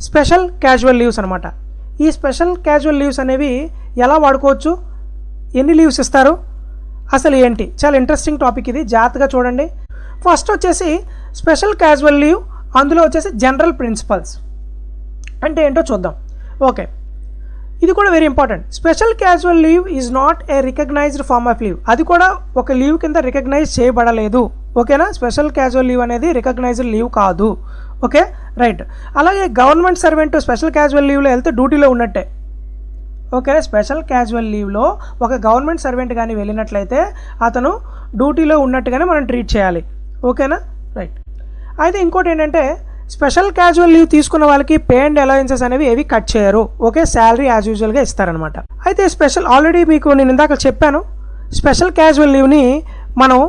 Special casual leaves అనమాట. ఈ స్పెషల్ క్యాజువల్ లీవ్స్ అనేవి ఎలా వాడుకోవచ్చు, ఎన్ని లీవ్స్ ఇస్తారు, అసలు ఏంటి, చాలా ఇంట్రెస్టింగ్ టాపిక్ ఇది, జాగ్రత్తగా చూడండి. ఫస్ట్ వచ్చేసి స్పెషల్ క్యాజువల్ లీవ్, అందులో వచ్చేసి జనరల్ ప్రిన్సిపల్స్ అంటే ఏంటో చూద్దాం. ఓకే, ఇది కూడా very important. Special casual leave is not a recognized form of leave. అది కూడా ఒక లీవ్ కింద రికగ్నైజ్ చేయబడలేదు. ఓకేనా, స్పెషల్ క్యాజువల్ లీవ్ అనేది రికగ్నైజ్డ్ లీవ్ కాదు. Okay, right. అలాగే గవర్నమెంట్ సర్వెంట్ స్పెషల్ క్యాజువల్ లీవ్లో వెళ్తే డ్యూటీలో ఉన్నట్టే. ఓకే, స్పెషల్ క్యాజువల్ లీవ్లో ఒక గవర్నమెంట్ సర్వెంట్ కానీ వెళ్ళినట్లయితే అతను డ్యూటీలో ఉన్నట్టుగానే మనం ట్రీట్ చేయాలి. ఓకేనా, రైట్. అయితే ఇంకోటి ఏంటంటే స్పెషల్ క్యాజువల్ లీవ్ తీసుకున్న వాళ్ళకి పే అండ్ అలవెన్సెస్ అనేవి ఏవి కట్ చేయరు. ఓకే, శాలరీ యాజ్ యూజువల్గా ఇస్తారనమాట. అయితే ఆల్రెడీ మీకు నేను ఇందాక చెప్పాను, స్పెషల్ క్యాజువల్ లీవ్ని మనం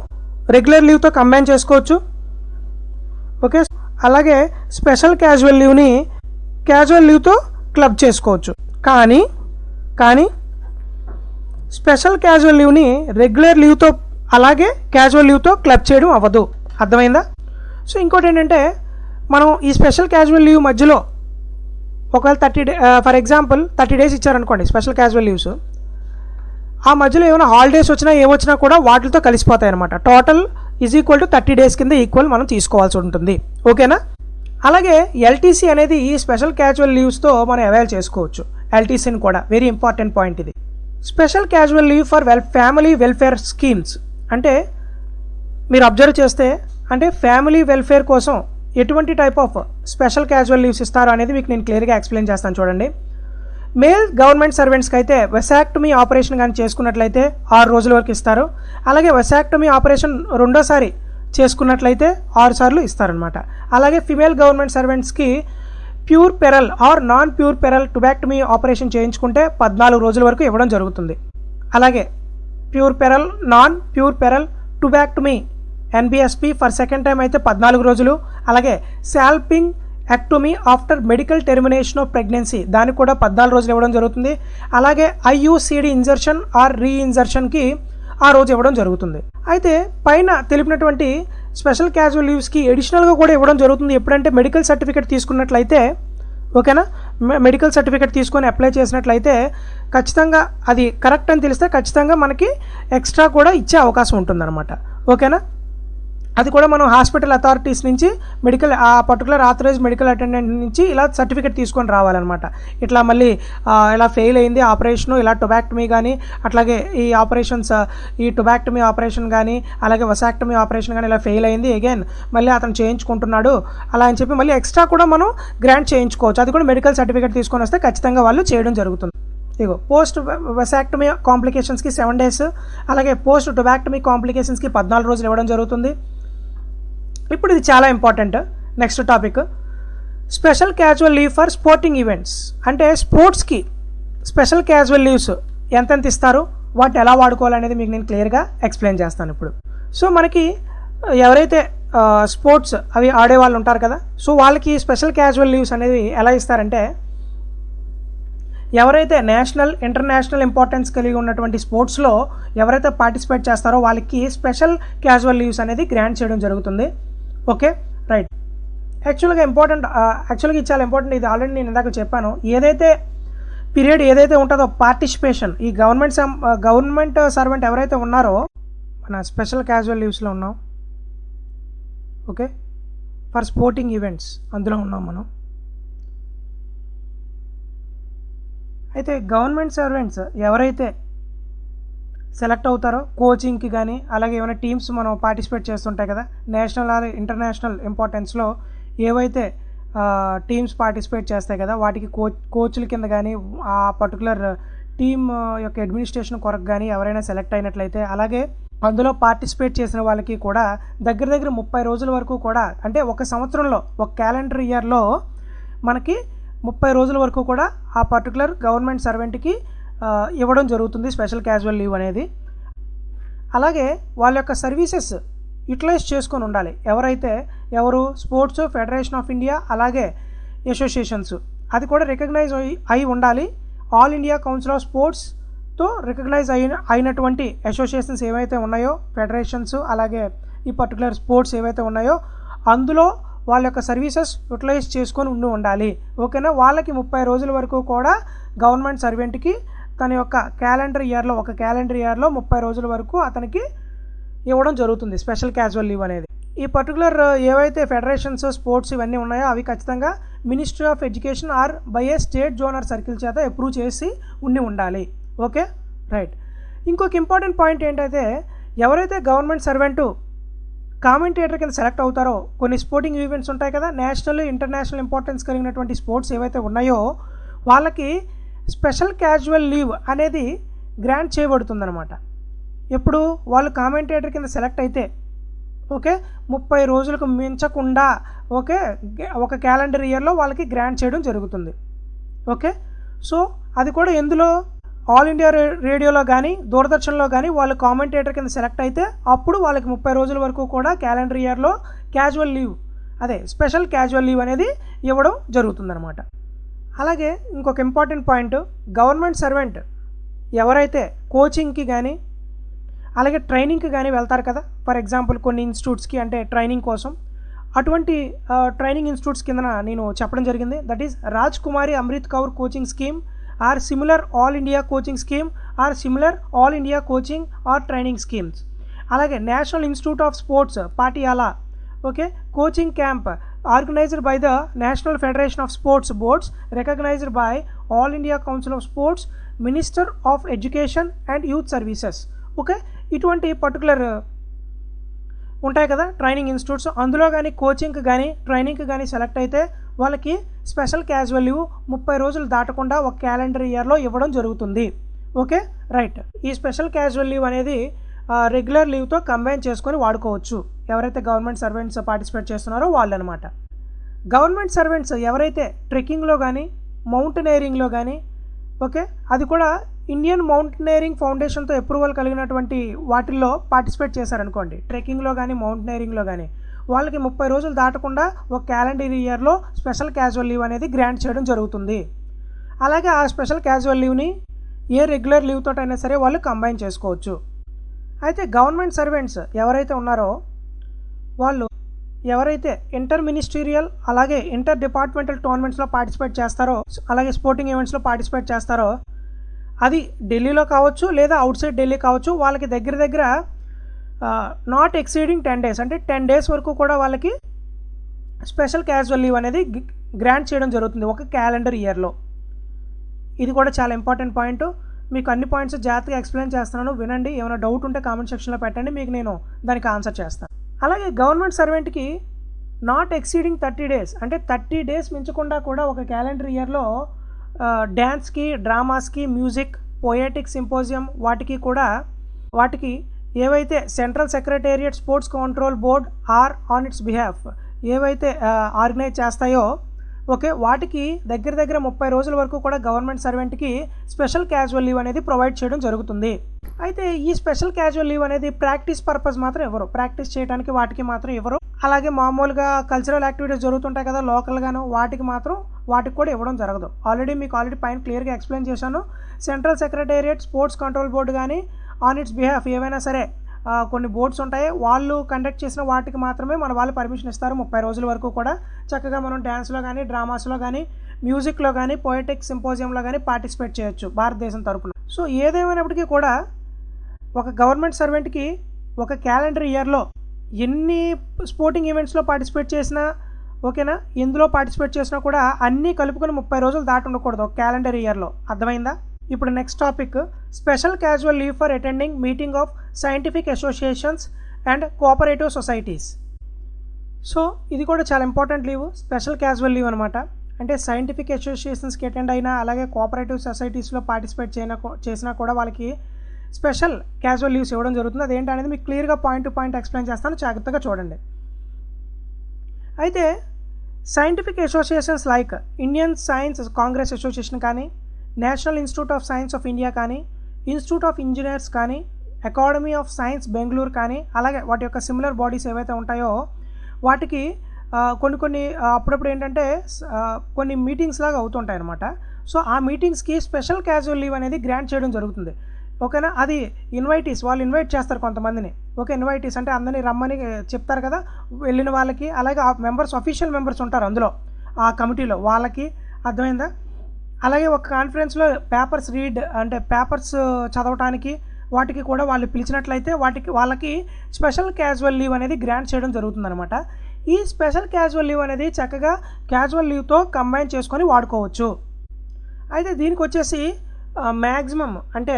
రెగ్యులర్ లీవ్తో కంబైన్ చేసుకోవచ్చు. ఓకే, అలాగే స్పెషల్ క్యాజువల్ లీవ్ని క్యాజువల్ లీవ్తో క్లబ్ చేసుకోవచ్చు. కానీ స్పెషల్ క్యాజువల్ లీవ్ని రెగ్యులర్ లీవ్తో అలాగే క్యాజువల్ లీవ్తో క్లబ్ చేయడం అవ్వదు. అర్థమైందా? సో ఇంకోటి ఏంటంటే మనం ఈ స్పెషల్ క్యాజువల్ లీవ్ మధ్యలో ఒకవేళ ఫర్ ఎగ్జాంపుల్ 30 days ఇచ్చారనుకోండి స్పెషల్ క్యాజువల్ లీవ్స్, ఆ మధ్యలో ఏమైనా హాలిడేస్ వచ్చినా ఏమొచ్చినా కూడా వాటితో కలిసిపోతాయి అనమాట. Total is equal to 30 days కింద ఈక్వల్ మనం తీసుకోవాల్సి ఉంటుంది. ఓకేనా? అలాగే ఎల్టీసీ అనేది ఈ స్పెషల్ క్యాజువల్ లీవ్స్తో మనం అవైల్ చేసుకోవచ్చు. ఎల్టీసీని కూడా వెరీ ఇంపార్టెంట్ పాయింట్ ఇది. Special casual leave for family welfare schemes అంటే మీరు అబ్జర్వ్ చేస్తే అంటే ఫ్యామిలీ వెల్ఫేర్ కోసం ఎటువంటి type of special casual leaves ఇస్తారో అనేది మీకు నేను క్లియర్గా ఎక్స్ప్లెయిన్ చేస్తాను. చూడండి, మేల్ గవర్నమెంట్ సర్వెంట్స్కి అయితే వెసాక్టమీ ఆపరేషన్ కానీ చేసుకున్నట్లయితే 6 రోజుల వరకు ఇస్తారు. అలాగే వెసాక్టమీ ఆపరేషన్ రెండోసారి చేసుకున్నట్లయితే 6 సార్లు ఇస్తారనమాట. అలాగే ఫిమేల్ గవర్నమెంట్ సర్వెంట్స్కి puerperal or non puerperal tubectomy operation చేయించుకుంటే 14 రోజుల వరకు ఇవ్వడం జరుగుతుంది. అలాగే puerperal, non puerperal tubectomy NBSP for second time అయితే 14 రోజులు. అలాగే salpingectomy after medical termination of pregnancy దానికి కూడా 14 రోజులు ఇవ్వడం జరుగుతుంది. అలాగే IUCD ఇన్జర్షన్ ఆర్ రీఇన్జర్షన్కి ఆ రోజు ఇవ్వడం జరుగుతుంది. అయితే పైన తెలిపినటువంటి స్పెషల్ క్యాజువల్ లీవ్స్కి ఎడిషనల్గా కూడా ఇవ్వడం జరుగుతుంది. ఎప్పుడంటే మెడికల్ సర్టిఫికేట్ తీసుకున్నట్లయితే, ఓకేనా, మెడికల్ సర్టిఫికేట్ తీసుకొని అప్లై చేసినట్లయితే ఖచ్చితంగా అది కరెక్ట్ అని తెలిస్తే ఖచ్చితంగా మనకి ఎక్స్ట్రా కూడా ఇచ్చే అవకాశం ఉంటుందన్నమాట. ఓకేనా, అది కూడా మనం హాస్పిటల్ అథారిటీస్ నుంచి మెడికల్ ఆ పర్టికులర్ ఆథరైజ్ మెడికల్ అటెండెంట్ నుంచి ఇలా సర్టిఫికేట్ తీసుకొని రావాలన్నమాట. ఇట్లా మళ్ళీ ఇలా ఫెయిల్ అయింది ఆపరేషను, ఇలా టొబాక్టమీ కానీ అట్లాగే ఈ ఆపరేషన్స్ ఈ టొబాక్టమీ ఆపరేషన్ కానీ అలాగే వసాక్టమీ ఆపరేషన్ కానీ ఇలా ఫెయిల్ అయింది, అగైన్ మళ్ళీ అతను చేయించుకుంటున్నాడు అలా అని చెప్పి మళ్ళీ ఎక్స్ట్రా కూడా మనం గ్రాంట్ చేయించుకోవచ్చు. అది కూడా మెడికల్ సర్టిఫికేట్ తీసుకొని వస్తే ఖచ్చితంగా వాళ్ళు చేయడం జరుగుతుంది. ఇగో పోస్ట్ వెసాక్టమీ కాంప్లికేషన్స్కి 7 days, అలాగే పోస్ట్ టొబాక్టమీ కాంప్లికేషన్స్కి 14 రోజులు ఇవ్వడం జరుగుతుంది. ఇప్పుడు ఇది చాలా important. Next topic special casual leave for sporting events అంటే స్పోర్ట్స్కి స్పెషల్ క్యాజువల్ లీవ్స్ ఎంతెంత ఇస్తారు, వాటిని ఎలా వాడుకోవాలనేది మీకు నేను క్లియర్గా ఎక్స్ప్లెయిన్ చేస్తాను ఇప్పుడు. సో మనకి ఎవరైతే స్పోర్ట్స్ అవి ఆడేవాళ్ళు ఉంటారు కదా, సో వాళ్ళకి స్పెషల్ క్యాజువల్ లీవ్స్ అనేవి ఎలా ఇస్తారంటే ఎవరైతే నేషనల్ ఇంటర్నేషనల్ ఇంపార్టెన్స్ కలిగి ఉన్నటువంటి స్పోర్ట్స్లో ఎవరైతే పార్టిసిపేట్ చేస్తారో వాళ్ళకి స్పెషల్ క్యాజువల్ లీవ్స్ అనేది గ్రాంట్ చేయడం జరుగుతుంది. Okay, right. యాక్చువల్గా ఇది చాలా ఇంపార్టెంట్. ఇది ఆల్రెడీ నేను ఇందాక చెప్పాను. ఏదైతే పీరియడ్ ఏదైతే ఉంటుందో పార్టిసిపేషన్ ఈ గవర్నమెంట్ సర్వెంట్ ఎవరైతే ఉన్నారో మన స్పెషల్ క్యాజువల్ లీవ్స్లో ఉన్నాం. ఓకే, ఫర్ స్పోర్టింగ్ ఈవెంట్స్ అందులో ఉన్నాం మనం. అయితే గవర్నమెంట్ సర్వెంట్స్ ఎవరైతే సెలెక్ట్ అవుతారో కోచింగ్కి కానీ అలాగే ఏమైనా టీమ్స్ మనం పార్టిసిపేట్ చేస్తుంటాయి కదా, నేషనల్ ఆర్ ఇంటర్నేషనల్ ఇంపార్టెన్స్లో ఏవైతే టీమ్స్ పార్టిసిపేట్ చేస్తాయి కదా వాటికి కోచ్ల కింద కానీ ఆ పర్టికులర్ టీమ్ యొక్క అడ్మినిస్ట్రేషన్ కొరకు కానీ ఎవరైనా సెలెక్ట్ అయినట్లయితే అలాగే అందులో పార్టిసిపేట్ చేసిన వాళ్ళకి కూడా దగ్గర 30 రోజుల వరకు కూడా అంటే ఒక సంవత్సరంలో ఒక క్యాలెండర్ ఇయర్లో మనకి 30 రోజుల వరకు కూడా ఆ పర్టికులర్ గవర్నమెంట్ సర్వెంట్కి ఇవ్వడం జరుగుతుంది స్పెషల్ క్యాజువల్ లీవ్ అనేది. అలాగే వాళ్ళ యొక్క సర్వీసెస్ యూటిలైజ్ చేసుకొని ఉండాలి. ఎవరు స్పోర్ట్స్ ఫెడరేషన్ ఆఫ్ ఇండియా అలాగే అసోసియేషన్స్ అది కూడా రికగ్నైజ్ అయి ఉండాలి. ఆల్ ఇండియా కౌన్సిల్ ఆఫ్ స్పోర్ట్స్తో రికగ్నైజ్ అయినటువంటి అసోసియేషన్స్ ఏవైతే ఉన్నాయో ఫెడరేషన్స్ అలాగే ఈ పర్టికులర్ స్పోర్ట్స్ ఏవైతే ఉన్నాయో అందులో వాళ్ళ యొక్క సర్వీసెస్ యూటిలైజ్ చేసుకొని ఉండాలి. ఓకేనా. వాళ్ళకి 30 రోజుల వరకు కూడా గవర్నమెంట్ సర్వెంట్కి తన యొక్క క్యాలెండర్ ఇయర్లో 30 రోజుల వరకు అతనికి ఇవ్వడం జరుగుతుంది స్పెషల్ క్యాజువల్ లీవ్ అనేది. ఈ పర్టికులర్ ఏవైతే ఫెడరేషన్స్, స్పోర్ట్స్ ఇవన్నీ ఉన్నాయో అవి ఖచ్చితంగా ministry of education or by A state genre circle చేత అప్రూవ్ చేసి ఉండాలి. Okay, right. ఇంకొక ఇంపార్టెంట్ పాయింట్ ఏంటంటే, ఎవరైతే గవర్నమెంట్ సర్వెంటు కామెంటేటర్ కింద సెలెక్ట్ అవుతారో, కొన్ని స్పోర్టింగ్ ఈవెంట్స్ ఉంటాయి కదా, నేషనల్, ఇంటర్నేషనల్ ఇంపార్టెన్స్ కలిగినటువంటి స్పోర్ట్స్ ఏవైతే ఉన్నాయో వాళ్ళకి స్పెషల్ క్యాజువల్ లీవ్ అనేది గ్రాంట్ చేయబడుతుందన్నమాట. ఎప్పుడు వాళ్ళు కామెంటేటర్ కింద సెలెక్ట్ అయితే ఓకే 30 రోజులకు మించకుండా ఓకే ఒక క్యాలెండర్ ఇయర్లో వాళ్ళకి గ్రాంట్ చేయడం జరుగుతుంది. ఓకే, సో అది కూడా ఎందులో, ఆల్ ఇండియా రేడియోలో కానీ దూరదర్శన్లో కానీ వాళ్ళు కామెంటేటర్ కింద సెలెక్ట్ అయితే అప్పుడు వాళ్ళకి 30 రోజుల వరకు కూడా క్యాలెండర్ ఇయర్లో క్యాజువల్ లీవ్, అదే స్పెషల్ క్యాజువల్ లీవ్ అనేది ఇవ్వడం జరుగుతుందన్నమాట. అలాగే ఇంకొక ఇంపార్టెంట్ పాయింట్, గవర్నమెంట్ సర్వెంట్ ఎవరైతే కోచింగ్కి కానీ అలాగే ట్రైనింగ్కి కానీ వెళ్తారు కదా, ఫర్ ఎగ్జాంపుల్ కొన్ని ఇన్స్టిట్యూట్స్కి అంటే ట్రైనింగ్ కోసం, అటువంటి ట్రైనింగ్ ఇన్స్టిట్యూట్స్ కింద నేను చెప్పడం జరిగింది. That is Raj Kumari Amrit Kaur coaching scheme or similar all India coaching scheme or similar all India coaching or training schemes. అలాగే national institute of sports Patiala okay coaching camp organised by the national federation of sports boards recognised by all India council of sports, minister of education and youth services. Okay, ఇటువంటి particular ఉంటాయి కదా training institutes, అందులో కానీ కోచింగ్కి కానీ ట్రైనింగ్కి కానీ select అయితే వాళ్ళకి స్పెషల్ క్యాజువల్ లీవ్ 30 రోజులు దాటకుండా ఒక క్యాలెండర్ ఇయర్లో ఇవ్వడం జరుగుతుంది. Okay, right. ఈ స్పెషల్ క్యాజువల్ లీవ్ అనేది రెగ్యులర్ లీవ్తో కంబైన్ చేసుకొని వాడుకోవచ్చు ఎవరైతే గవర్నమెంట్ సర్వెంట్స్ పార్టిసిపేట్ చేస్తున్నారో వాళ్ళు అనమాట. గవర్నమెంట్ సర్వెంట్స్ ఎవరైతే ట్రెక్కింగ్లో కానీ మౌంటైనీరింగ్లో కానీ ఓకే అది కూడా ఇండియన్ మౌంటైనీరింగ్ ఫౌండేషన్తో అప్రూవల్ కలిగినటువంటి వాటిల్లో పార్టిసిపేట్ చేశారనుకోండి, ట్రెక్కింగ్లో కానీ మౌంటైనీరింగ్లో కానీ వాళ్ళకి 30 రోజులు దాటకుండా ఒక క్యాలెండర్ ఇయర్లో స్పెషల్ క్యాజువల్ లీవ్ అనేది గ్రాంట్ చేయడం జరుగుతుంది. అలాగే ఆ స్పెషల్ క్యాజువల్ లీవ్ని ఏ రెగ్యులర్ లీవ్ తోటైనా సరే వాళ్ళు కంబైన్ చేసుకోవచ్చు. అయితే గవర్నమెంట్ సర్వెంట్స్ ఎవరైతే ఉన్నారో వాళ్ళు ఎవరైతే ఇంటర్ మినిస్టీరియల్ అలాగే ఇంటర్ డిపార్ట్మెంటల్ టోర్నమెంట్స్లో పార్టిసిపేట్ చేస్తారో అలాగే స్పోర్టింగ్ ఈవెంట్స్లో పార్టిసిపేట్ చేస్తారో, అది ఢిల్లీలో కావచ్చు లేదా అవుట్ సైడ్ ఢిల్లీ కావచ్చు, వాళ్ళకి దగ్గర నాట్ ఎక్సీడింగ్ 10 days అంటే 10 days వరకు కూడా వాళ్ళకి స్పెషల్ క్యాజువల్ లీవ్ అనేది గ్రాంట్ చేయడం జరుగుతుంది ఒక క్యాలెండర్ ఇయర్లో. ఇది కూడా చాలా ఇంపార్టెంట్ పాయింట్. మీకు అన్ని పాయింట్స్ జాగ్రత్తగా ఎక్స్ప్లెయిన్ చేస్తున్నాను, వినండి. ఏమైనా డౌట్ ఉంటే కామెంట్ సెక్షన్లో పెట్టండి, మీకు నేను దానికి ఆన్సర్ చేస్తాను. అలాగే గవర్నమెంట్ సర్వెంట్కి నాట్ ఎక్సీడింగ్ 30 days అంటే 30 days మించకుండా కూడా ఒక క్యాలెండర్ ఇయర్లో డ్యాన్స్కి, డ్రామాస్కి, మ్యూజిక్, పోయటిక్ సింపోజియం వాటికి ఏవైతే central secretariat sports control board or on its behalf ఏవైతే ఆర్గనైజ్ చేస్తాయో ఓకే వాటికి దగ్గర 30 రోజుల వరకు కూడా గవర్నమెంట్ సర్వెంట్కి స్పెషల్ క్యాజువల్ లీవ్ అనేది ప్రొవైడ్ చేయడం జరుగుతుంది. అయితే ఈ స్పెషల్ క్యాజువల్ లీవ్ అనేది ప్రాక్టీస్ పర్పస్ మాత్రం ఇవ్వరు, ప్రాక్టీస్ చేయడానికి వాటికి మాత్రం ఇవ్వరు. అలాగే మామూలుగా కల్చరల్ యాక్టివిటీస్ జరుగుతుంటాయి కదా లోకల్గాను, వాటికి కూడా ఇవ్వడం జరగదు. మీకు ఆల్రెడీ పైన క్లియర్గా ఎక్స్ప్లెయిన్ చేశాను. Central secretariat sports control board కానీ ఆన్ ఇట్స్ బిహాఫ్ ఏవైనా సరే కొన్ని బోర్డ్స్ ఉంటాయి, వాళ్ళు కండక్ట్ చేసిన వాటికి మాత్రమే మన వాళ్ళు పర్మిషన్ ఇస్తారు 30 రోజుల వరకు కూడా. చక్కగా మనం డ్యాన్స్లో కానీ, డ్రామాస్లో కానీ, మ్యూజిక్లో కానీ, పోయటిక్ సింపోజియంలో కానీ పార్టిసిపేట్ చేయొచ్చు భారతదేశం తరపున. సో ఏదేమైనప్పటికీ కూడా ఒక గవర్నమెంట్ సర్వెంట్కి ఒక క్యాలెండర్ ఇయర్లో ఎన్ని స్పోర్టింగ్ ఈవెంట్స్లో పార్టిసిపేట్ చేసినా ఓకేనా, ఎందులో పార్టిసిపేట్ చేసినా కూడా అన్నీ కలుపుకొని 30 రోజులు దాటి ఉండకూడదు ఒక క్యాలెండర్ ఇయర్లో. అర్థమైందా? ఇప్పుడు next topic special casual leave for attending meeting of scientific associations and cooperative societies. So ఇది కూడా చాలా important leave, special casual leave అనమాట. అంటే సైంటిఫిక్ అసోసియేషన్స్కి అటెండ్ అయినా అలాగే కోఆపరేటివ్ సొసైటీస్లో పార్టిసిపేట్ చేసినా కూడా వాళ్ళకి స్పెషల్ క్యాజువల్ లీవ్స్ ఇవ్వడం జరుగుతుంది. అదేంటనేది మీకు క్లియర్గా పాయింట్ టు పాయింట్ ఎక్స్ప్లెయిన్ చేస్తాను, జాగ్రత్తగా చూడండి. అయితే scientific associations like Indian science congress association కానీ, national institute of science of India కానీ, ఇన్స్టిట్యూట్ ఆఫ్ ఇంజనీర్స్ కానీ, అకాడమీ ఆఫ్ సైన్స్ బెంగళూరు కానీ, అలాగే వాటి యొక్క సిమిలర్ బాడీస్ ఏవైతే ఉంటాయో వాటికి కొన్ని అప్పుడప్పుడు ఏంటంటే కొన్ని మీటింగ్స్ లాగా అవుతుంటాయి అనమాట. సో ఆ మీటింగ్స్కి స్పెషల్ క్యాజువల్ లీవ్ అనేది గ్రాంట్ చేయడం జరుగుతుంది. ఓకేనా. అది ఇన్వైటీస్, వాళ్ళు ఇన్వైట్ చేస్తారు కొంతమందిని. ఓకే, ఇన్వైటీస్ అంటే అందరినీ రమ్మని చెప్తారు కదా, వెళ్ళిన వాళ్ళకి. అలాగే ఆ మెంబర్స్, అఫీషియల్ మెంబర్స్ ఉంటారు అందులో ఆ కమిటీలో, వాళ్ళకి. అర్థమైందా. అలాగే ఒక కాన్ఫరెన్స్లో పేపర్స్ రీడ్ అంటే పేపర్స్ చదవటానికి వాటికి కూడా వాళ్ళు పిలిచినట్లయితే వాళ్ళకి స్పెషల్ క్యాజువల్ లీవ్ అనేది గ్రాంట్ చేయడం జరుగుతుందన్నమాట. ఈ స్పెషల్ క్యాజువల్ లీవ్ అనేది చక్కగా క్యాజువల్ లీవ్తో కంబైన్ చేసుకొని వాడుకోవచ్చు. అయితే దీనికి వచ్చేసి మ్యాక్సిమం అంటే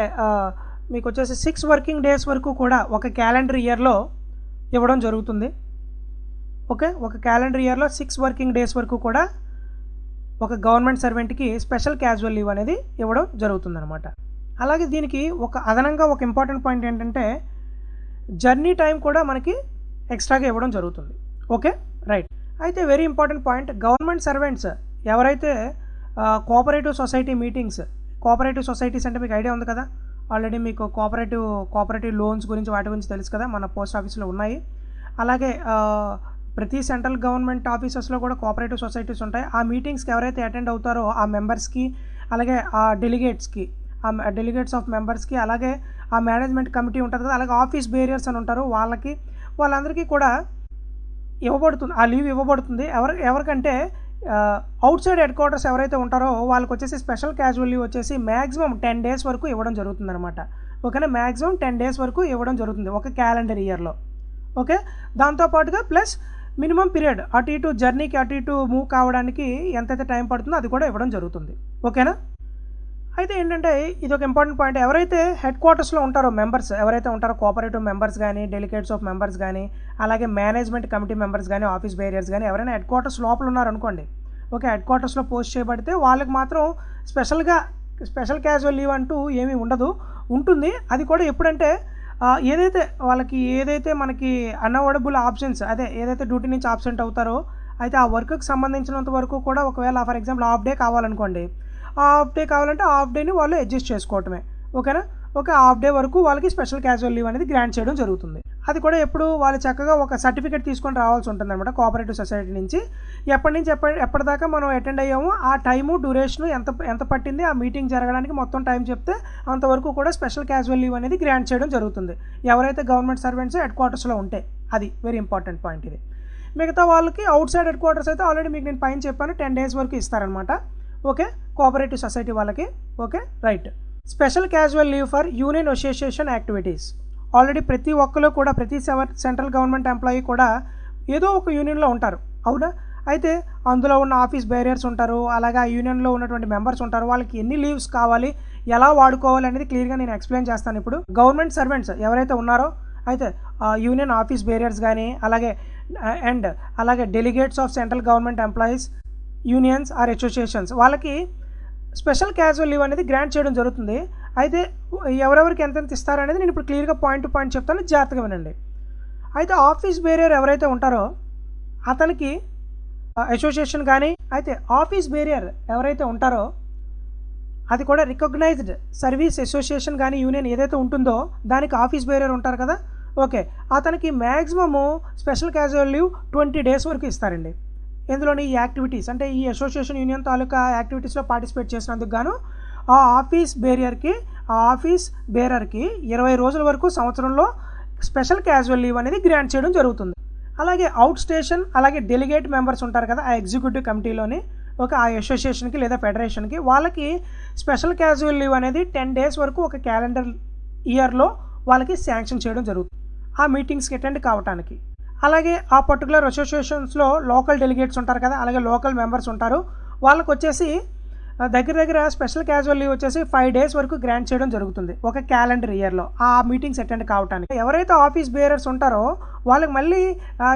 మీకు వచ్చేసి 6 వర్కింగ్ డేస్ వరకు కూడా ఒక క్యాలెండర్ ఇయర్లో ఇవ్వడం జరుగుతుంది. ఓకే, ఒక క్యాలెండర్ ఇయర్లో 6 వర్కింగ్ డేస్ వరకు కూడా ఒక గవర్నమెంట్ సర్వెంట్కి స్పెషల్ క్యాజువల్ లీవ్ అనేది ఇవ్వడం జరుగుతుందన్నమాట. అలాగే దీనికి అదనంగా ఒక ఇంపార్టెంట్ పాయింట్ ఏంటంటే జర్నీ టైం కూడా మనకి ఎక్స్ట్రాగా ఇవ్వడం జరుగుతుంది. Okay, right. అయితే very important point, government servants ఎవరైతే cooperative society meetings, cooperative societies అంటే మీకు ఐడియా ఉంది కదా, ఆల్రెడీ మీకు కోఆపరేటివ్ లోన్స్ గురించి వాటి గురించి తెలుసు కదా, మన పోస్ట్ ఆఫీస్లో ఉన్నాయి. అలాగే ప్రతి సెంట్రల్ గవర్నమెంట్ ఆఫీసెస్లో కూడా కోఆపరేటివ్ సొసైటీస్ ఉంటాయి. ఆ మీటింగ్స్కి ఎవరైతే అటెండ్ అవుతారో ఆ మెంబర్స్కి, అలాగే ఆ డెలిగేట్స్కి, ఆ డెలిగేట్స్ ఆఫ్ మెంబర్స్కి, అలాగే ఆ మేనేజ్మెంట్ కమిటీ ఉంటుంది కదా, అలాగే ఆఫీస్ బేరియర్స్ అని ఉంటారు వాళ్ళందరికీ కూడా ఇవ్వబడుతుంది, ఆ లీవ్ ఇవ్వబడుతుంది. ఎవరికంటే అవుట్ సైడ్ హెడ్ క్వార్టర్స్ ఎవరైతే ఉంటారో వాళ్ళకి వచ్చేసి స్పెషల్ క్యాజువల్ లీవ్ వచ్చేసి మ్యాక్సిమం 10 డేస్ వరకు ఇవ్వడం జరుగుతుంది అనమాట. ఓకేనా, మ్యాక్సిమం 10 డేస్ వరకు ఇవ్వడం జరుగుతుంది ఒక క్యాలెండర్ ఇయర్లో. ఓకే, దాంతోపాటుగా ప్లస్ మినిమం పీరియడ్ అటు ఇటు జర్నీకి అటు ఇటు మూవ్ కావడానికి ఎంతైతే టైం పడుతుందో అది కూడా ఇవ్వడం జరుగుతుంది. ఓకేనా. అయితే ఏంటంటే ఇది ఒక ఇంపార్టెంట్ పాయింట్, ఎవరైతే హెడ్ క్వార్టర్స్లో ఉంటారో మెంబర్స్ ఎవరైతే ఉంటారో కోఆపరేటివ్ మెంబర్స్ కానీ, డెలిగేట్స్ ఆఫ్ మెంబర్స్ కానీ, అలాగే మేనేజ్మెంట్ కమిటీ మెంబర్స్ కానీ, ఆఫీస్ బేరియర్స్ కానీ ఎవరైనా హెడ్ క్వార్టర్స్ లోపల ఉన్నారనుకోండి, ఓకే, హెడ్ క్వార్టర్స్లో పోస్ట్ చేయబడితే వాళ్ళకి మాత్రం స్పెషల్ క్యాజువల్ లీవ్ అంటూ ఏమీ ఉంటుంది. అది కూడా ఎప్పుడంటే ఏదైతే మనకి అన్అవాయిడబుల్ ఆబ్సెన్స్, అదే ఏదైతే డ్యూటీ నుంచి ఆబ్సెంట్ అవుతారో అయితే ఆ వర్క్కి సంబంధించినంత వరకు కూడా ఒకవేళ ఫర్ ఎగ్జాంపుల్ హాఫ్ డే కావాలనుకోండి, ఆ హాఫ్ డే కావాలంటే హాఫ్ డేని వాళ్ళు అడ్జస్ట్ చేసుకోవటమే. ఓకేనా. ఓకే, హాఫ్ డే వరకు వాళ్ళకి స్పెషల్ క్యాజువల్ లీవ్ అనేది గ్రాంట్ చేయడం జరుగుతుంది. అది కూడా ఎప్పుడు వాళ్ళు చక్కగా ఒక సర్టిఫికేట్ తీసుకొని రావాల్సి ఉంటుంది అనమాట కోఆపరేటివ్ సొసైటీ నుంచి. ఎప్పటిదాకా మనం అటెండ్ అయ్యామో ఆ టైము డ్యూరేషను ఎంత పట్టింది ఆ మీటింగ్ జరగడానికి మొత్తం టైం చెప్తే అంతవరకు కూడా స్పెషల్ క్యాజువల్ లీవ్ అనేది గ్రాంట్ చేయడం జరుగుతుంది ఎవరైతే గవర్నమెంట్ సర్వెంట్స్ హెడ్ క్వార్టర్స్లో ఉంటే. అది వెరీ ఇంపార్టెంట్ పాయింట్ ఇది. మిగతా వాళ్ళకి అవుట్ సైడ్ హెడ్ క్వార్టర్స్ అయితే ఆల్రెడీ మీకు నేను పైన చెప్పాను 10 డేస్ వరకు ఇస్తారనమాట. ఓకే, కోఆపరేటివ్ సొసైటీ వాళ్ళకి. Okay, right. Special casual leave for union association activities. Already ప్రతి ఒక్కరు కూడా ప్రతి సెంట్రల్ గవర్నమెంట్ ఎంప్లాయీ కూడా ఏదో ఒక యూనియన్లో ఉంటారు, అవునా. అయితే అందులో ఉన్న ఆఫీస్ బేరియర్స్ ఉంటారు, అలాగే ఆ యూనియన్లో ఉన్నటువంటి మెంబర్స్ ఉంటారు. వాళ్ళకి ఎన్ని లీవ్స్ కావాలి, ఎలా వాడుకోవాలి అనేది క్లియర్గా నేను ఎక్స్ప్లెయిన్ చేస్తాను ఇప్పుడు. గవర్నమెంట్ సర్వెంట్స్ ఎవరైతే ఉన్నారో అయితే యూనియన్ ఆఫీస్ బేరియర్స్ కానీ అలాగే delegates of central government employees, unions or associations వాళ్ళకి స్పెషల్ క్యాజువల్ లీవ్ అనేది గ్రాంట్ చేయడం జరుగుతుంది. అయితే ఎవరెవరికి ఎంతెంత ఇస్తారనేది నేను ఇప్పుడు క్లియర్గా పాయింట్ టు పాయింట్ చెప్తాను, జాగ్రత్తగా వినండి. అయితే ఆఫీస్ బేరియర్ ఎవరైతే ఉంటారో అతనికి అసోసియేషన్ కానీ, అయితే ఆఫీస్ బేరియర్ ఎవరైతే ఉంటారో అది కూడా రికగ్నైజ్డ్ సర్వీస్ అసోసియేషన్ కానీ యూనియన్ ఏదైతే ఉంటుందో దానికి ఆఫీస్ బేరియర్ ఉంటారు కదా. ఓకే, అతనికి maximum special casual leave 20 days వరకు ఇస్తారండి. ఎందులోని ఈ యాక్టివిటీస్ అంటే ఈ అసోసియేషన్ యూనియన్ తాలూకా యాక్టివిటీస్లో పార్టిసిపేట్ చేసినందుకు గాను ఆ ఆఫీస్ బేరియర్కి 20 రోజుల వరకు సంవత్సరంలో స్పెషల్ క్యాజువల్ లీవ్ అనేది గ్రాంట్ చేయడం జరుగుతుంది. అలాగే అవుట్ స్టేషన్ అలాగే డెలిగేట్ మెంబర్స్ ఉంటారు కదా ఆ ఎగ్జిక్యూటివ్ కమిటీలోని, ఒక ఆ అసోసియేషన్కి లేదా ఫెడరేషన్కి వాళ్ళకి స్పెషల్ క్యాజువల్ లీవ్ అనేది 10 డేస్ వరకు ఒక క్యాలెండర్ ఇయర్లో వాళ్ళకి శాంక్షన్ చేయడం జరుగుతుంది ఆ మీటింగ్స్కి అటెండ్ కావడానికి. అలాగే ఆ పర్టికులర్ అసోసియేషన్స్లో లోకల్ డెలిగేట్స్ ఉంటారు కదా, అలాగే లోకల్ మెంబర్స్ ఉంటారు. వాళ్ళకు వచ్చేసి దగ్గర స్పెషల్ క్యాజువల్ లీవ్ వచ్చేసి 5 డేస్ వరకు గ్రాంట్ చేయడం జరుగుతుంది ఒక క్యాలెండర్ ఇయర్లో ఆ మీటింగ్స్ అటెండ్ కావడానికి. ఎవరైతే ఆఫీస్ బేరర్స్ ఉంటారో వాళ్ళకి మళ్ళీ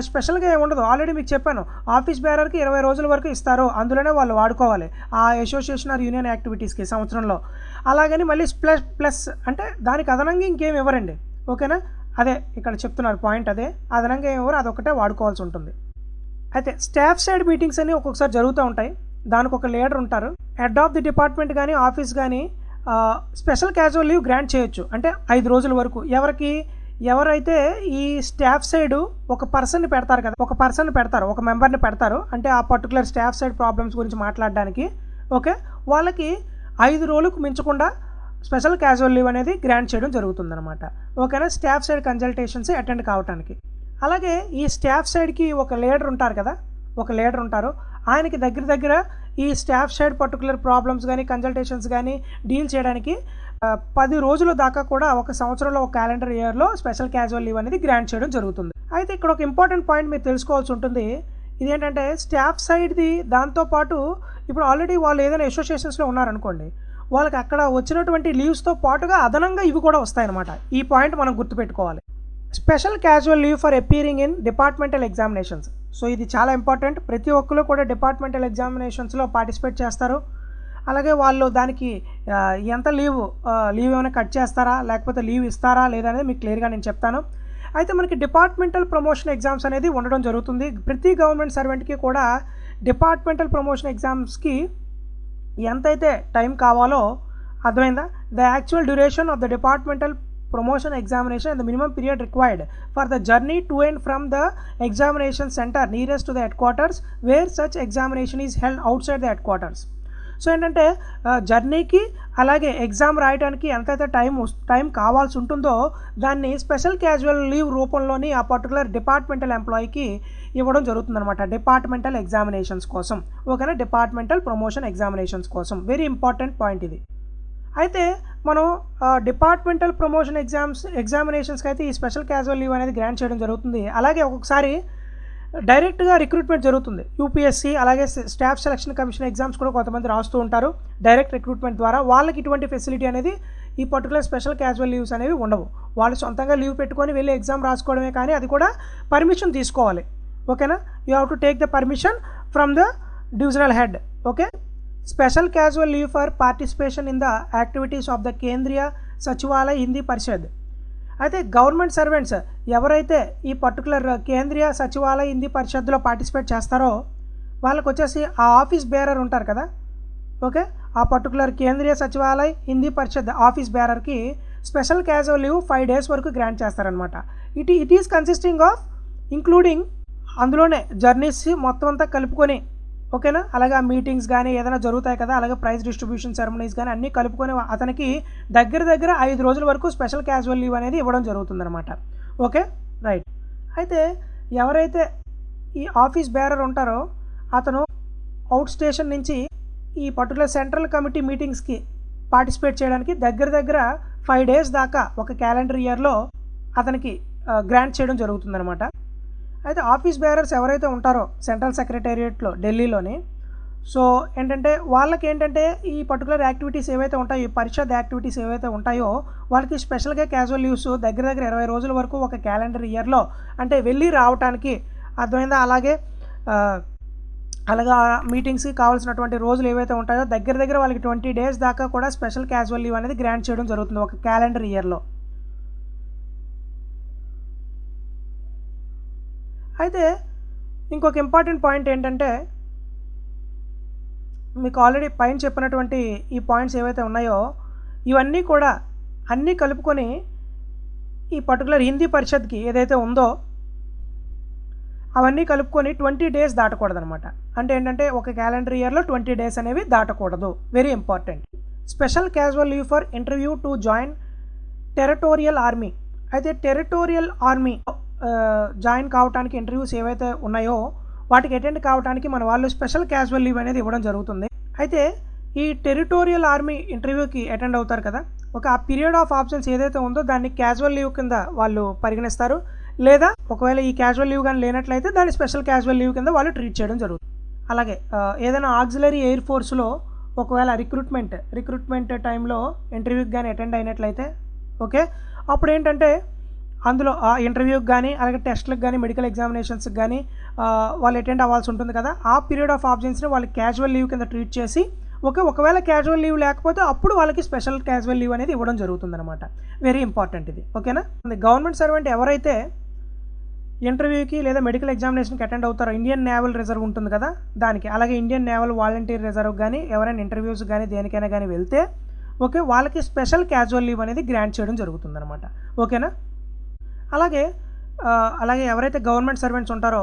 స్పెషల్గా ఏమి ఉండదు. ఆల్రెడీ మీకు చెప్పాను, ఆఫీస్ బేరర్కి 20 రోజుల వరకు ఇస్తారు, అందులోనే వాళ్ళు వాడుకోవాలి ఆ అసోసియేషన్ ఆర్ యూనియన్ యాక్టివిటీస్కి సంవత్సరంలో. అలాగని మళ్ళీ ప్లస్ అంటే దానికి అదనంగా ఇంకేం ఇవ్వరండి. ఓకేనా, అదే ఇక్కడ చెప్తున్నారు పాయింట్, అదే అదనంగా ఏమి ఇవ్వరు, అదొకటే వాడుకోవాల్సి ఉంటుంది. అయితే స్టాఫ్ సైడ్ మీటింగ్స్ అని ఒక్కొక్కసారి జరుగుతూ ఉంటాయి, దానికి ఒక లీడర్ ఉంటారు. హెడ్ ఆఫ్ ది డిపార్ట్మెంట్ కానీ ఆఫీస్ కానీ స్పెషల్ క్యాజువల్ లీవ్ గ్రాంట్ చేయొచ్చు అంటే 5 రోజుల వరకు. ఎవరైతే ఈ స్టాఫ్ సైడ్ ఒక పర్సన్ని పెడతారు కదా, ఒక మెంబర్ని పెడతారు అంటే ఆ పర్టికులర్ స్టాఫ్ సైడ్ ప్రాబ్లమ్స్ గురించి మాట్లాడడానికి. ఓకే, వాళ్ళకి 5 రోజులకు మించకుండా స్పెషల్ క్యాజువల్ లీవ్ అనేది గ్రాంట్ చేయడం జరుగుతుందన్నమాట. ఓకేనా, స్టాఫ్ సైడ్ కన్సల్టేషన్స్ అటెండ్ కావడానికి. అలాగే ఈ స్టాఫ్ సైడ్కి ఒక లీడర్ ఉంటారు. ఆయనకి దగ్గర ఈ స్టాఫ్ సైడ్ పర్టికులర్ ప్రాబ్లమ్స్ కానీ కన్సల్టేషన్స్ కానీ డీల్ చేయడానికి 10 రోజుల దాకా కూడా ఒక సంవత్సరంలో ఒక క్యాలెండర్ ఇయర్లో స్పెషల్ క్యాజువల్ లీవ్ అనేది గ్రాంట్ చేయడం జరుగుతుంది. అయితే ఇక్కడ ఒక ఇంపార్టెంట్ పాయింట్ మీరు తెలుసుకోవాల్సి ఉంటుంది. ఇదేంటంటే స్టాఫ్ సైడ్ది దాంతోపాటు ఇప్పుడు ఆల్రెడీ వాళ్ళు ఏదైనా అసోసియేషన్స్లో ఉన్నారనుకోండి, వాళ్ళకి అక్కడ వచ్చినటువంటి లీవ్స్తో పాటుగా అదనంగా ఇవి కూడా వస్తాయన్నమాట. ఈ పాయింట్ మనం గుర్తుపెట్టుకోవాలి. Special casual leave for appearing in departmental examinations. So ఇది చాలా ఇంపార్టెంట్. ప్రతి ఒక్కరు కూడా డిపార్ట్మెంటల్ ఎగ్జామినేషన్స్లో పార్టిసిపేట్ చేస్తారు. అలాగే వాళ్ళు దానికి ఎంత లీవ్ ఏమైనా కట్ చేస్తారా లేకపోతే లీవ్ ఇస్తారా లేదా అనేది మీకు క్లియర్గా నేను చెప్తాను. అయితే మనకి డిపార్ట్మెంటల్ ప్రమోషన్ ఎగ్జామ్స్ అనేది ఉండడం జరుగుతుంది. ప్రతి గవర్నమెంట్ సర్వెంట్కి కూడా డిపార్ట్మెంటల్ ప్రమోషన్ ఎగ్జామ్స్కి ఎంతైతే టైం కావాలో, అర్థమైందా, the actual duration of the departmental promotion examination and the minimum period required for the journey to and from the examination center nearest to the headquarters where such examination is held outside the headquarters. So ఏంటంటే జర్నీకి అలాగే exam రాయడానికి ఎంతైతే time కావాల్సి ఉంటుందో దాన్ని special casual leave రూపంలోని ఆ particular departmental ఎంప్లాయీకి ఇవ్వడం జరుగుతుందన్నమాట, డిపార్ట్మెంటల్ ఎగ్జామినేషన్స్ కోసం. ఓకేనా, డిపార్ట్మెంటల్ ప్రమోషన్ ఎగ్జామినేషన్స్ కోసం. వెరీ ఇంపార్టెంట్ పాయింట్ ఇది. అయితే మనం డిపార్ట్మెంటల్ ప్రమోషన్ ఎగ్జామినేషన్స్కి అయితే ఈ స్పెషల్ క్యాజువల్ లీవ్ అనేది గ్రాంట్ చేయడం జరుగుతుంది. అలాగే ఒక్కొక్కసారి డైరెక్ట్గా రిక్రూట్మెంట్ జరుగుతుంది. యూపీఎస్సీ అలాగే స్టాఫ్ సెలక్షన్ కమిషన్ ఎగ్జామ్స్ కూడా కొంతమంది రాస్తూ ఉంటారు డైరెక్ట్ రిక్రూట్మెంట్ ద్వారా. వాళ్ళకి ఇటువంటి ఫెసిలిటీ అనేది ఈ పర్టికులర్ స్పెషల్ క్యాజువల్ లీవ్స్ అనేవి ఉండవు. వాళ్ళు సొంతంగా లీవ్ పెట్టుకొని వెళ్ళి ఎగ్జామ్ రాసుకోవడమే, కానీ అది కూడా పర్మిషన్ తీసుకోవాలి. ఓకేనా, you have to take the permission from the divisional head. Okay, special casual leave for participation in the activities of the కేంద్రీయ సచివాలయ హిందీ పరిషత్. అయితే గవర్నమెంట్ సర్వెంట్స్ ఎవరైతే ఈ పర్టికులర్ కేంద్రీయ సచివాలయ హిందీ పరిషత్లో పార్టిసిపేట్ చేస్తారో వాళ్ళకు వచ్చేసి ఆ ఆఫీస్ బేరర్ ఉంటారు కదా. ఓకే, ఆ పర్టికులర్ కేంద్రీయ సచివాలయ హిందీ పరిషత్ ఆఫీస్ బేరర్కి స్పెషల్ క్యాజువల్ లీవ్ 5 days వరకు గ్రాంట్ చేస్తారనమాట. It is consisting of including అందులోనే జర్నీస్ మొత్తం అంతా కలుపుకొని. ఓకేనా, అలాగే మీటింగ్స్ కానీ ఏదైనా జరుగుతాయి కదా, అలాగే ప్రైజ్ డిస్ట్రిబ్యూషన్ సెరమనీస్ కానీ అన్నీ కలుపుకొని అతనికి దగ్గర 5 రోజుల వరకు స్పెషల్ క్యాజువల్ లీవ్ అనేది ఇవ్వడం జరుగుతుందన్నమాట. Okay, right. అయితే ఎవరైతే ఈ ఆఫీస్ బేరర్ ఉంటారో అతను అవుట్ స్టేషన్ నుంచి ఈ పర్టికులర్ సెంట్రల్ కమిటీ మీటింగ్స్కి పార్టిసిపేట్ చేయడానికి దగ్గర 5 days దాకా ఒక క్యాలెండర్ ఇయర్లో అతనికి గ్రాంట్ చేయడం జరుగుతుందన్నమాట. అయితే ఆఫీస్ బేరర్స్ ఎవరైతే ఉంటారో సెంట్రల్ సెక్రటేరియట్లో ఢిల్లీలోని, సో ఏంటంటే వాళ్ళకి ఏంటంటే ఈ పర్టికులర్ యాక్టివిటీస్ ఏవైతే ఉంటాయో, ఈ పరిషత్ యాక్టివిటీస్ ఏవైతే ఉంటాయో వాళ్ళకి స్పెషల్గా క్యాజువల్ లీవ్స్ దగ్గర 20 రోజుల వరకు ఒక క్యాలెండర్ ఇయర్లో అంటే వెళ్ళి రావడానికి, అర్థమైందా, అలాగే మీటింగ్స్కి కావాల్సినటువంటి రోజులు ఏవైతే ఉంటాయో దగ్గర వాళ్ళకి 20 days దాకా కూడా స్పెషల్ క్యాజువల్ లీవ్ అనేది గ్రాంట్ చేయడం జరుగుతుంది ఒక క్యాలెండర్ ఇయర్లో. అయితే ఇంకొక ఇంపార్టెంట్ పాయింట్ ఏంటంటే మీకు ఆల్రెడీ పైన చెప్పినటువంటి ఈ పాయింట్స్ ఏవైతే ఉన్నాయో ఇవన్నీ కూడా అన్నీ కలుపుకొని ఈ పర్టికులర్ హిందీ పరిషత్కి ఏదైతే ఉందో అవన్నీ కలుపుకొని 20 days దాటకూడదు అనమాట. అంటే ఏంటంటే ఒక క్యాలెండర్ ఇయర్లో 20 days అనేవి దాటకూడదు. Very important. Special casual leave for interview to join territorial army. అయితే టెరిటోరియల్ ఆర్మీ జాయిన్ కావడానికి ఇంటర్వ్యూస్ ఏవైతే ఉన్నాయో వాటికి అటెండ్ కావడానికి మన వాళ్ళు స్పెషల్ క్యాజువల్ లీవ్ అనేది ఇవ్వడం జరుగుతుంది. అయితే ఈ టెరిటోరియల్ ఆర్మీ ఇంటర్వ్యూకి అటెండ్ అవుతారు కదా, ఒక ఆ పీరియడ్ ఆఫ్ ఆబ్సెన్స్ ఏదైతే ఉందో దాన్ని క్యాజువల్ లీవ్ కింద వాళ్ళు పరిగణిస్తారు. లేదా ఒకవేళ ఈ క్యాజువల్ లీవ్ కానీ లేనట్లయితే దాన్ని స్పెషల్ క్యాజువల్ లీవ్ కింద వాళ్ళు ట్రీట్ చేయడం జరుగుతుంది. అలాగే ఏదైనా ఆక్సిలరీ ఎయిర్ ఫోర్స్లో ఒకవేళ రిక్రూట్మెంట్ టైంలో ఇంటర్వ్యూకి కానీ అటెండ్ అయినట్లయితే, ఓకే, అప్పుడు ఏంటంటే అందులో ఆ ఇంటర్వ్యూకి కానీ అలాగే టెస్ట్లకు కానీ మెడికల్ ఎగ్జామినేషన్స్కి కానీ వాళ్ళు అటెండ్ అవ్వాల్సి ఉంటుంది కదా, ఆ పీరియడ్ ఆఫ్ ఆబ్సెన్స్ని వాళ్ళు క్యాజువల్ లీవ్ కింద ట్రీట్ చేసి ఒకవేళ క్యాజువల్ లీవ్ లేకపోతే అప్పుడు వాళ్ళకి స్పెషల్ క్యాజువల్ లీవ్ అనేది ఇవ్వడం జరుగుతుందన్నమాట. వెరీ ఇంపార్టెంట్ ఇది. ఓకేనా, గవర్నమెంట్ సర్వెంట్ ఎవరైతే ఇంటర్వ్యూకి లేదా మెడికల్ ఎగ్జామినేషన్కి అటెండ్ అవుతారో ఇండియన్ నేవల్ రిజర్వ్ ఉంటుంది కదా దానికి, అలాగే ఇండియన్ నేవల్ వాలంటీర్ రిజర్వ్ కానీ ఎవరైనా ఇంటర్వ్యూస్ కానీ దేనికైనా కానీ వెళ్తే ఓకే వాళ్ళకి స్పెషల్ క్యాజువల్ లీవ్ అనేది గ్రాంట్ చేయడం జరుగుతుందన్నమాట. ఓకేనా, అలాగే ఎవరైతే గవర్నమెంట్ సర్వెంట్స్ ఉంటారో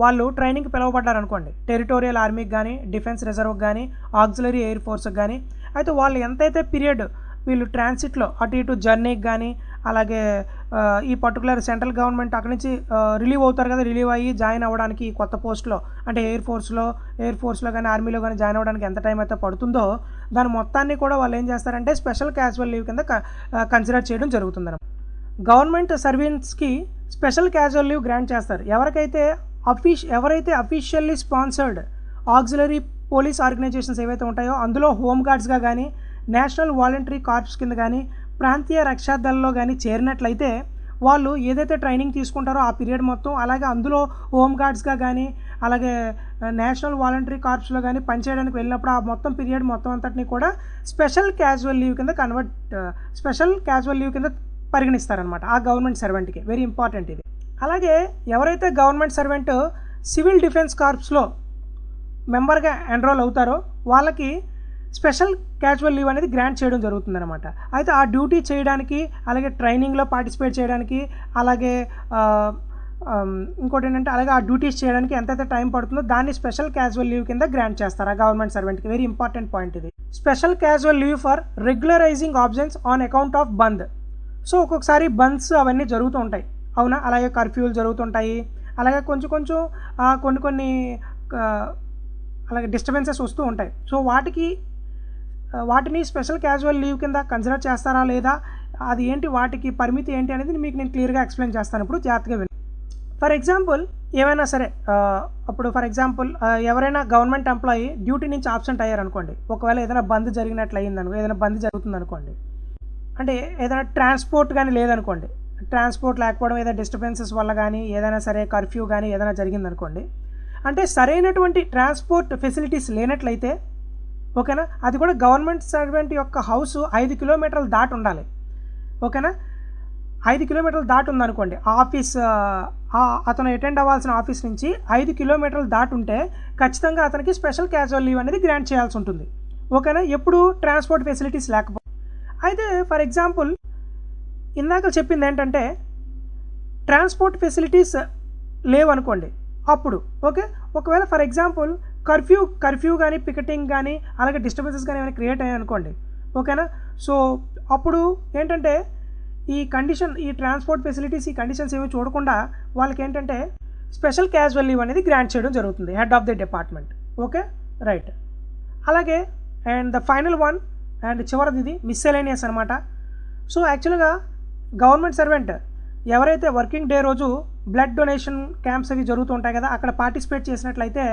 వాళ్ళు ట్రైనింగ్కి పిలువబడ్డారనుకోండి, టెరిటోరియల్ ఆర్మీకి కానీ డిఫెన్స్ రిజర్వ్కి కానీ ఆక్సిలరీ ఎయిర్ ఫోర్స్కి కానీ, అయితే వాళ్ళు ఎంతైతే పీరియడ్ వీళ్ళు ట్రాన్సిట్లో అటు ఇటు జర్నీకి కానీ అలాగే ఈ పర్టికులర్ సెంట్రల్ గవర్నమెంట్ అక్కడి నుంచి రిలీవ్ అవుతారు కదా, రిలీవ్ అయ్యి జాయిన్ అవ్వడానికి కొత్త పోస్ట్లో అంటే ఎయిర్ ఫోర్స్లో కానీ ఆర్మీలో కానీ జాయిన్ అవ్వడానికి ఎంత టైం అయితే పడుతుందో దాని మొత్తాన్ని కూడా వాళ్ళు ఏం చేస్తారంటే స్పెషల్ క్యాజువల్ లీవ్ కింద కన్సిడర్ చేయడం జరుగుతుంది. గవర్నమెంట్ సర్వీస్కి స్పెషల్ క్యాజువల్ లీవ్ గ్రాంట్ చేస్తారు ఎవరైతే officially sponsored auxiliary police organizations ఏవైతే ఉంటాయో అందులో హోమ్ గార్డ్స్గా కానీ నేషనల్ వాలంటరీ కార్ప్స్ కింద కానీ ప్రాంతీయ రక్షా దళంలో కానీ చేరినట్లయితే వాళ్ళు ఏదైతే ట్రైనింగ్ తీసుకుంటారో ఆ పీరియడ్ మొత్తం, అలాగే అందులో హోమ్ గార్డ్స్గా కానీ అలాగే నేషనల్ వాలంటరీ కార్ప్స్లో కానీ పనిచేయడానికి వెళ్ళినప్పుడు ఆ మొత్తం పీరియడ్ మొత్తం అంతటిని కూడా స్పెషల్ క్యాజువల్ లీవ్ కింద పరిగణిస్తారనమాట ఆ గవర్నమెంట్ సర్వెంట్కి. వెరీ ఇంపార్టెంట్ ఇది. అలాగే ఎవరైతే గవర్నమెంట్ సర్వెంట్ సివిల్ డిఫెన్స్ కార్ప్స్లో మెంబర్గా ఎన్రోల్ అవుతారో వాళ్ళకి స్పెషల్ క్యాజువల్ లీవ్ అనేది గ్రాంట్ చేయడం జరుగుతుందన్నమాట. అయితే ఆ డ్యూటీ చేయడానికి అలాగే ట్రైనింగ్లో పార్టిసిపేట్ చేయడానికి అలాగే ఇంకోటి ఏంటంటే అలాగే ఆ డ్యూటీస్ చేయడానికి ఎంతైతే టైం పడుతుందో దాన్ని స్పెషల్ క్యాజువల్ లీవ్ కింద గ్రాంట్ చేస్తారు ఆ గవర్నమెంట్ సర్వెంట్కి. వెరీ ఇంపార్టెంట్ పాయింట్ ఇది. Special casual leave for regularising absence on account of bandh. So ఒక్కొక్కసారి బంద్స్ అవన్నీ జరుగుతూ ఉంటాయి, అవునా, అలాగే కర్ఫ్యూలు జరుగుతుంటాయి, అలాగే కొన్ని అలాగే డిస్టర్బెన్సెస్ వస్తూ ఉంటాయి. సో వాటిని స్పెషల్ క్యాజువల్ లీవ్ కింద కన్సిడర్ చేస్తారా లేదా, అది ఏంటి, వాటికి పరిమితి ఏంటి అనేది మీకు నేను క్లియర్గా ఎక్స్ప్లెయిన్ చేస్తాను. ఇప్పుడు జాగ్రత్తగా వినండి. ఫర్ ఎగ్జాంపుల్ ఏమైనా సరే ఎవరైనా గవర్నమెంట్ ఎంప్లాయీ డ్యూటీ నుంచి ఆబ్సెంట్ అయ్యారనుకోండి, ఒకవేళ ఏదైనా బంద్ ఏదైనా బంద్ జరుగుతుంది అనుకోండి, అంటే ఏదైనా ట్రాన్స్పోర్ట్ కానీ లేదనుకోండి, ట్రాన్స్పోర్ట్ లేకపోవడం ఏదైనా డిస్టర్బెన్సెస్ వల్ల కానీ ఏదైనా సరే కర్ఫ్యూ కానీ ఏదైనా జరిగిందనుకోండి, అంటే సరైనటువంటి ట్రాన్స్పోర్ట్ ఫెసిలిటీస్ లేనట్లయితే, ఓకేనా, అది కూడా గవర్నమెంట్ సర్వెంట్ యొక్క హౌస్ 5 కిలోమీటర్లు దాటి ఉండాలి, ఓకేనా. 5 కిలోమీటర్లు దాటి ఉందనుకోండి ఆఫీస్, అతను అటెండ్ అవ్వాల్సిన ఆఫీస్ నుంచి 5 కిలోమీటర్లు దాటి ఉంటే ఖచ్చితంగా అతనికి స్పెషల్ క్యాజువల్ లీవ్ అనేది గ్రాంట్ చేయాల్సి ఉంటుంది, ఓకేనా, ఎప్పుడు ట్రాన్స్పోర్ట్ ఫెసిలిటీస్ లేకపోతే. అయితే ఫర్ ఎగ్జాంపుల్ ఇందాక చెప్పింది ఏంటంటే ట్రాన్స్పోర్ట్ ఫెసిలిటీస్ లేవనుకోండి, అప్పుడు ఓకే, ఒకవేళ ఫర్ ఎగ్జాంపుల్ కర్ఫ్యూ కానీ పికెటింగ్ కానీ అలాగే డిస్టర్బెన్సెస్ కానీ ఏమైనా క్రియేట్ అయ్యాయి అనుకోండి, ఓకేనా. సో అప్పుడు ఏంటంటే ఈ ట్రాన్స్పోర్ట్ ఫెసిలిటీస్ ఈ కండిషన్స్ ఏమీ చూడకుండా వాళ్ళకి ఏంటంటే స్పెషల్ క్యాజువల్ లీవ్ అనేది గ్రాంట్ చేయడం జరుగుతుంది head of the department, okay, right. అలాగే and the final one and చివరిది ఇది మిస్సెలేనియస్ అనమాట. సో యాక్చువల్గా గవర్నమెంట్ సర్వెంట్ ఎవరైతే వర్కింగ్ డే రోజు బ్లడ్ డొనేషన్ క్యాంప్స్ అవి జరుగుతూ ఉంటాయి కదా, అక్కడ పార్టిసిపేట్ చేసినట్లయితే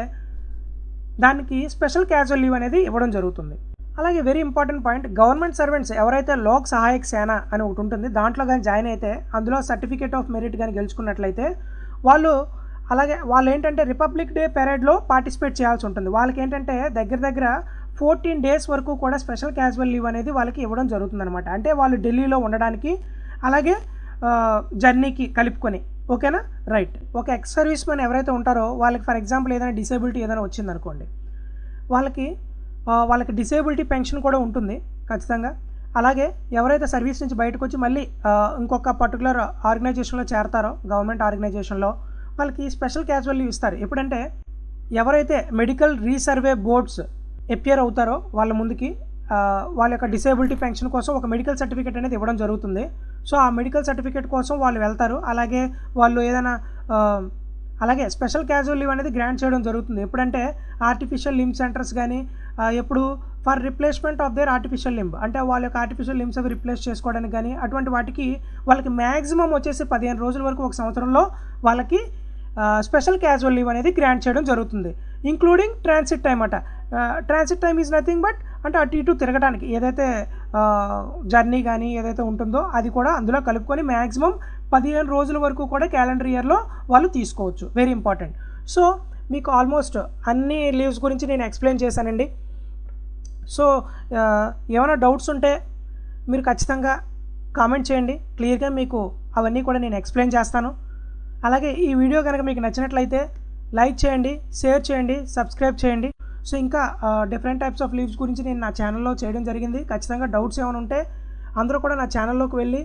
దానికి స్పెషల్ క్యాజువల్ లీవ్ అనేది ఇవ్వడం జరుగుతుంది. అలాగే very important point, government servants ఎవరైతే లోక్ సహాయక్ సేన అని ఒకటి ఉంటుంది దాంట్లో కానీ జాయిన్ అయితే అందులో సర్టిఫికేట్ ఆఫ్ మెరిట్ కానీ గెలుచుకున్నట్లయితే వాళ్ళు ఏంటంటే రిపబ్లిక్ డే పెరేడ్లో పార్టిసిపేట్ చేయాల్సి ఉంటుంది. వాళ్ళకి ఏంటంటే దగ్గర 14 days వరకు కూడా స్పెషల్ క్యాజువల్ లీవ్ అనేది వాళ్ళకి ఇవ్వడం జరుగుతుంది అనమాట. అంటే వాళ్ళు ఢిల్లీలో ఉండడానికి అలాగే జర్నీకి కలుపుకొని, ఓకేనా, రైట్. ఒక ఎక్స్ సర్వీస్ మ్యాన్ ఎవరైతే ఉంటారో వాళ్ళకి ఫర్ ఎగ్జాంపుల్ ఏదైనా డిసేబిలిటీ ఏదైనా వచ్చిందనుకోండి, వాళ్ళకి డిసేబిలిటీ పెన్షన్ కూడా ఉంటుంది ఖచ్చితంగా. అలాగే ఎవరైతే సర్వీస్ నుంచి బయటకు వచ్చి మళ్ళీ ఇంకొక పర్టికులర్ ఆర్గనైజేషన్లో చేరతారో గవర్నమెంట్ ఆర్గనైజేషన్లో వాళ్ళకి స్పెషల్ క్యాజువల్ లీవ్ ఇస్తారు. ఎప్పుడంటే ఎవరైతే మెడికల్ రీసర్వే బోర్డ్స్ అపియర్ అవుతారో వాళ్ళ ముందుకి వాళ్ళ యొక్క డిసేబిలిటీ పెన్షన్ కోసం ఒక మెడికల్ సర్టిఫికేట్ అనేది ఇవ్వడం జరుగుతుంది. సో ఆ మెడికల్ సర్టిఫికేట్ కోసం వాళ్ళు వెళ్తారు. అలాగే వాళ్ళు ఏదైనా అలాగే స్పెషల్ క్యాజువల్ లీవ్ అనేది గ్రాంట్ చేయడం జరుగుతుంది. ఎప్పుడంటే ఆర్టిఫిషియల్ లింబ్ సెంటర్స్ కానీ ఎప్పుడు for replacement of their artificial limb, అంటే వాళ్ళ యొక్క ఆర్టిఫిషియల్ లింబ్స్ అవి రిప్లేస్ చేసుకోవడానికి కానీ అటువంటి వాటికి వాళ్ళకి మ్యాక్సిమం వచ్చేసి 15 రోజుల వరకు ఒక సంవత్సరంలో వాళ్ళకి స్పెషల్ క్యాజువల్ లీవ్ అనేది గ్రాంట్ చేయడం జరుగుతుంది, ఇంక్లూడింగ్ ట్రాన్సిట్ టైం అట. Transit time is nothing but అంటే అటు ఇటు తిరగడానికి ఏదైతే జర్నీ కానీ ఏదైతే ఉంటుందో అది కూడా అందులో కలుపుకొని మ్యాక్సిమం 15 రోజుల వరకు కూడా క్యాలెండర్ ఇయర్లో వాళ్ళు తీసుకోవచ్చు. Very important. సో మీకు ఆల్మోస్ట్ అన్ని లీవ్స్ గురించి నేను ఎక్స్ప్లెయిన్ చేశానండి. సో ఏమైనా డౌట్స్ ఉంటే మీరు ఖచ్చితంగా కామెంట్ చేయండి, క్లియర్గా మీకు అవన్నీ కూడా నేను ఎక్స్ప్లెయిన్ చేస్తాను. అలాగే ఈ వీడియో కనుక మీకు నచ్చినట్లయితే లైక్ చేయండి, షేర్ చేయండి, సబ్స్క్రైబ్ చేయండి. సో ఇంకా డిఫరెంట్ టైప్స్ ఆఫ్ లీవ్స్ గురించి నేను నా ఛానల్లో చేయడం జరిగింది. ఖచ్చితంగా డౌట్స్ ఏమైనా ఉంటే అందరూ కూడా నా ఛానల్లోకి వెళ్ళి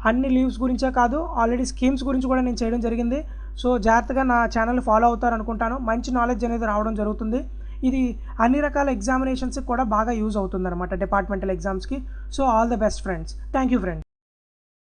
అన్ని లీవ్స్ గురించే కాదు ఆల్రెడీ స్కీమ్స్ గురించి కూడా నేను చేయడం జరిగింది. సో జాగ్రత్తగా నా ఛానల్ ఫాలో అవుతారనుకుంటాను. మంచి నాలెడ్జ్ అనేది రావడం జరుగుతుంది. ఇది అన్ని రకాల ఎగ్జామినేషన్స్కి కూడా బాగా యూజ్ అవుతుంది అనమాట, డిపార్ట్మెంటల్ ఎగ్జామ్స్కి. So all the best friends. Thank you friends.